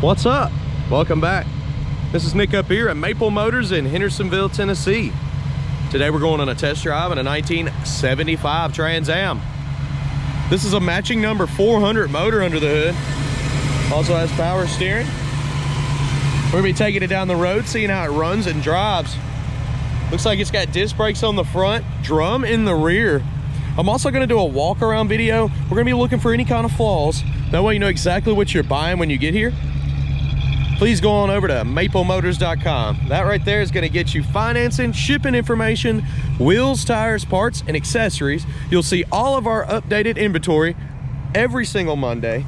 What's up? Welcome back. This is Nick up here at Maple Motors in Hendersonville, Tennessee. Today we're going on a test drive in a 1975 Trans Am. This is a matching number 400 motor under the hood. Also has power steering. We're gonna be taking it down the road, seeing how it runs and drives. Looks like it's got disc brakes on the front, drum in the rear. I'm also gonna do a walk around video. We're gonna be looking for any kind of flaws. That way you know exactly what you're buying when you get here. Please go on over to maplemotors.com. That right there is gonna get you financing, shipping information, wheels, tires, parts, and accessories. You'll see all of our updated inventory every single Monday.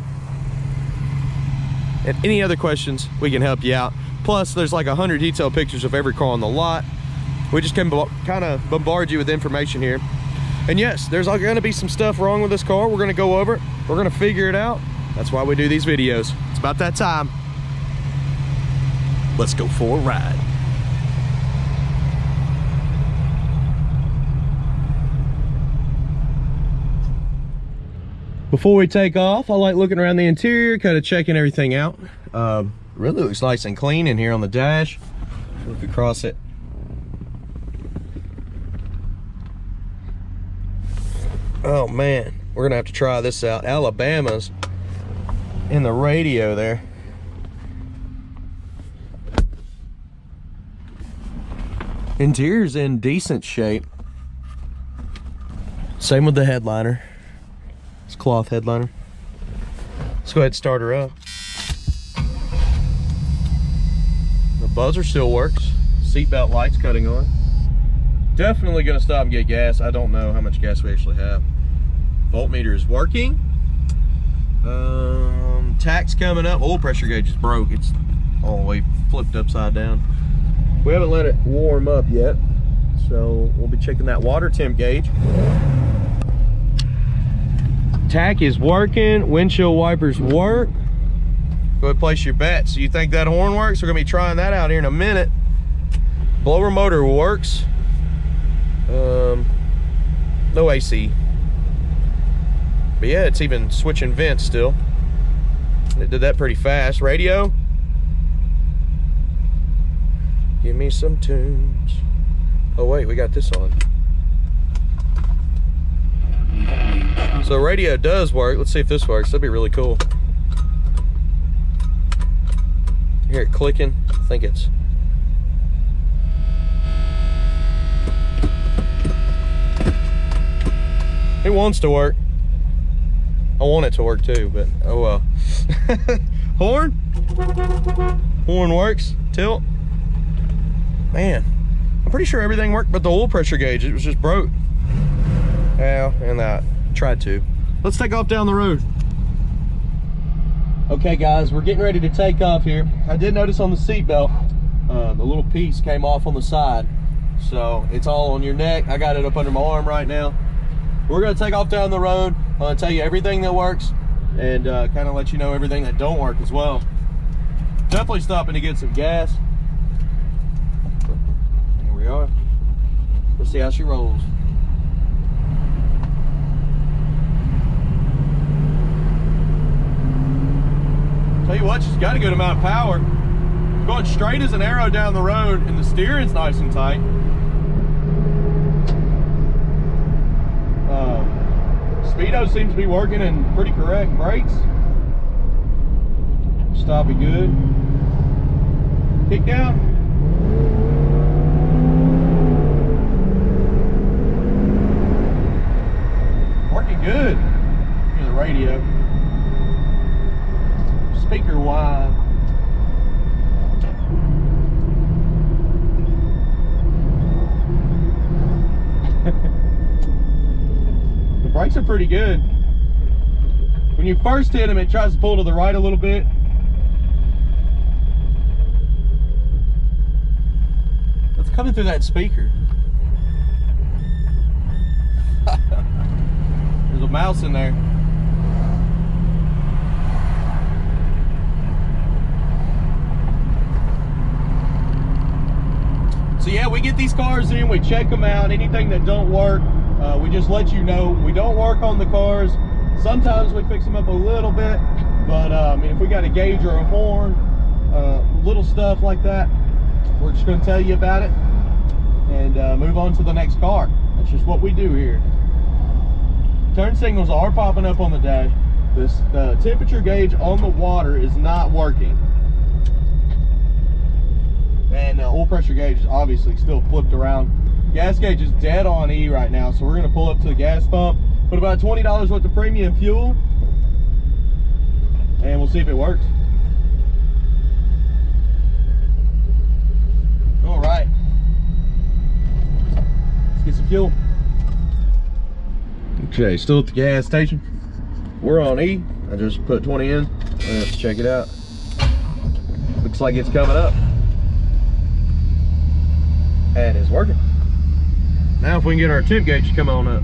And any other questions, we can help you out. Plus, there's like 100 detailed pictures of every car on the lot. We just can kind of bombard you with information here. And yes, there's gonna be some stuff wrong with this car. We're gonna go over it. We're gonna figure it out. That's why we do these videos. It's about that time. Let's go for a ride. Before we take off, I like looking around the interior, kind of checking everything out. Really looks nice and clean in here on the dash. Look across it. Oh man, we're gonna have to try this out. Alabama's in the radio there. Interior's in decent shape. Same with the headliner. It's cloth headliner. Let's go ahead and start her up. The buzzer still works. Seatbelt light's cutting on. Definitely gonna stop and get gas. I don't know how much gas we actually have. Voltmeter is working. Tach's coming up. Oil pressure gauge is broke. It's all the way flipped upside down. We haven't let it warm up yet, so we'll be checking that water temp gauge. Tach is working. Windshield wipers work. Go ahead and place your bet. So you think that horn works? We're gonna be trying that out here in a minute. Blower motor works. No AC. But yeah, it's even switching vents still. It did that pretty fast. Radio. Give me some tunes. Oh wait, we got this on. So radio does work. Let's see if this works. That'd be really cool. Hear it clicking. I think it's... It wants to work. I want it to work too, but oh well. Horn? Horn works. Tilt. Man, I'm pretty sure everything worked but the oil pressure gauge. It was just broke. Yeah, and that. Tried to. Let's take off down the road. Okay guys, we're getting ready to take off here. I did notice on the seatbelt, the little piece came off on the side. So it's all on your neck. I got it up under my arm right now. We're gonna take off down the road. I'm gonna tell you everything that works and kind of let you know everything that don't work as well. Definitely stopping to get some gas. Here we are. Let's see how she rolls. Tell you what, she's got a good amount of power. Going straight as an arrow down the road, and the steering's nice and tight. Speedo seems to be working and pretty correct. Brakes. Stopping good. Kick down. Working good. Here's the radio. Speaker wide. The brakes are pretty good. When you first hit them, it tries to pull to the right a little bit. That's coming through that speaker. There's a mouse in there. So yeah, we get these cars in, we check them out. Anything that don't work, we just let you know. We don't work on the cars. Sometimes we fix them up a little bit, But I mean, if we got a gauge or a horn, little stuff like that, we're just going to tell you about it and move on to the next car. That's just what we do here. Turn signals are popping up on the dash. The temperature gauge on the water is not working. And oil pressure gauge is obviously still flipped around. Gas gauge is dead on E right now, so we're going to pull up to the gas pump, put about $20 worth of premium fuel, and we'll see if it works. All right, let's get some fuel. Okay, still at the gas station. We're on E. I just put 20 in. Let's check it out. Looks like it's coming up. And it's working. Now if we can get our temp gauge to come on up.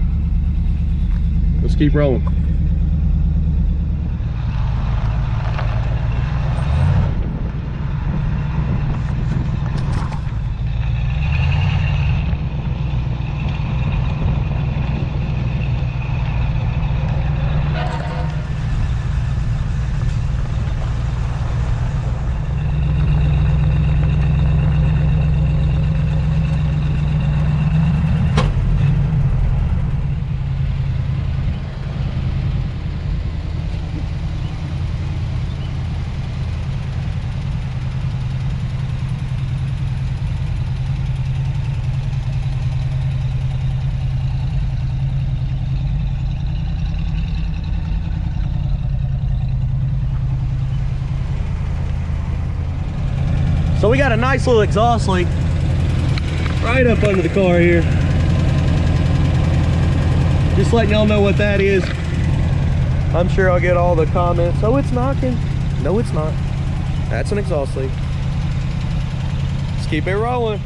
Let's keep rolling. So we got a nice little exhaust leak right up under the car here. Just letting y'all know what that is. I'm sure I'll get all the comments. Oh, it's knocking. No, it's not. That's an exhaust leak. Let's keep it rolling.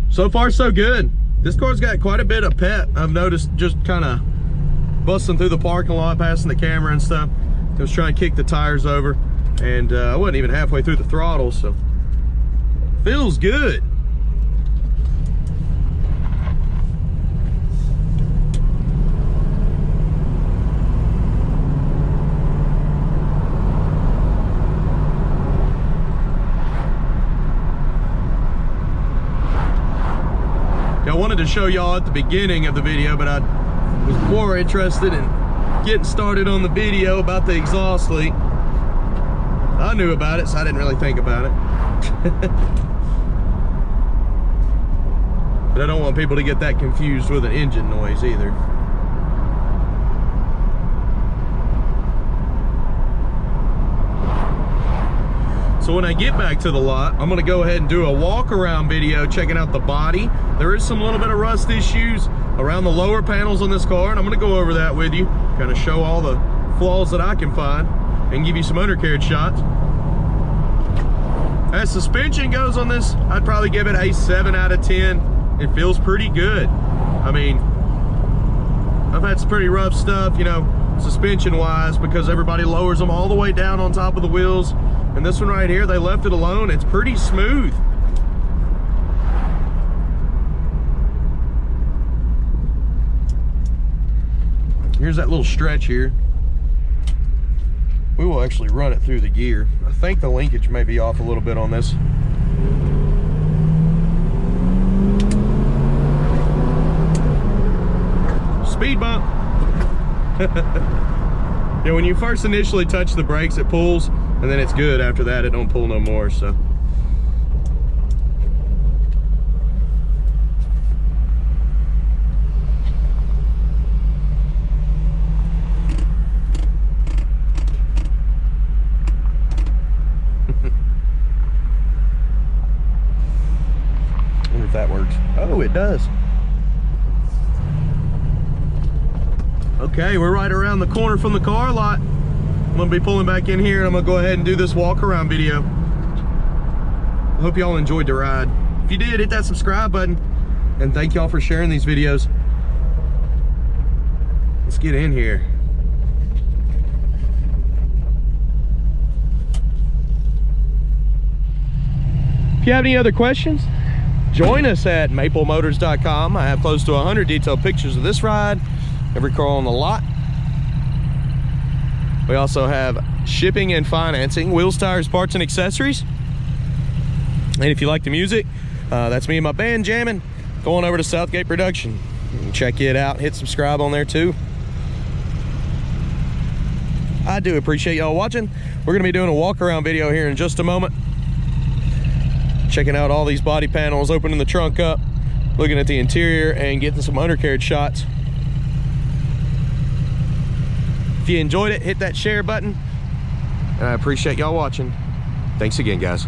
So far, so good. This car's got quite a bit of pep. I've noticed just kind of busting through the parking lot, passing the camera and stuff. I was trying to kick the tires over, and I wasn't even halfway through the throttle, so feels good. I wanted to show y'all at the beginning of the video, but I was more interested in getting started on the video about the exhaust leak. I knew about it, so I didn't really think about it. But I don't want people to get that confused with an engine noise either. So when I get back to the lot, I'm gonna go ahead and do a walk around video checking out the body. There is some little bit of rust issues around the lower panels on this car, and I'm gonna go over that with you, kind of show all the flaws that I can find and give you some undercarriage shots. As suspension goes on this, I'd probably give it a 7 out of 10. It feels pretty good. I mean, I've had some pretty rough stuff, you know, suspension wise, because everybody lowers them all the way down on top of the wheels. And this one right here, they left it alone. It's pretty smooth. Here's that little stretch here. We will actually run it through the gear. I think the linkage may be off a little bit on this. Speed bump. Yeah, when you first initially touch the brakes, it pulls, and then it's good. After that, it don't pull no more, so. Wonder if that works. Oh, it does. Okay, we're right around the corner from the car lot. I'm gonna be pulling back in here and I'm gonna go ahead and do this walk around video. I hope y'all enjoyed the ride. If you did, hit that subscribe button, and thank y'all for sharing these videos. Let's get in here. If you have any other questions, join us at maplemotors.com. I have close to 100 detailed pictures of this ride, every car on the lot. We also have shipping and financing, wheels, tires, parts, and accessories. And if you like the music, that's me and my band jamming. Go on over to Southgate Production and check it out. Hit subscribe on there too. I do appreciate y'all watching. We're gonna be doing a walk around video here in just a moment. Checking out all these body panels, opening the trunk up, looking at the interior, and getting some undercarriage shots. If you enjoyed it, hit that share button. And I appreciate y'all watching. Thanks again, guys.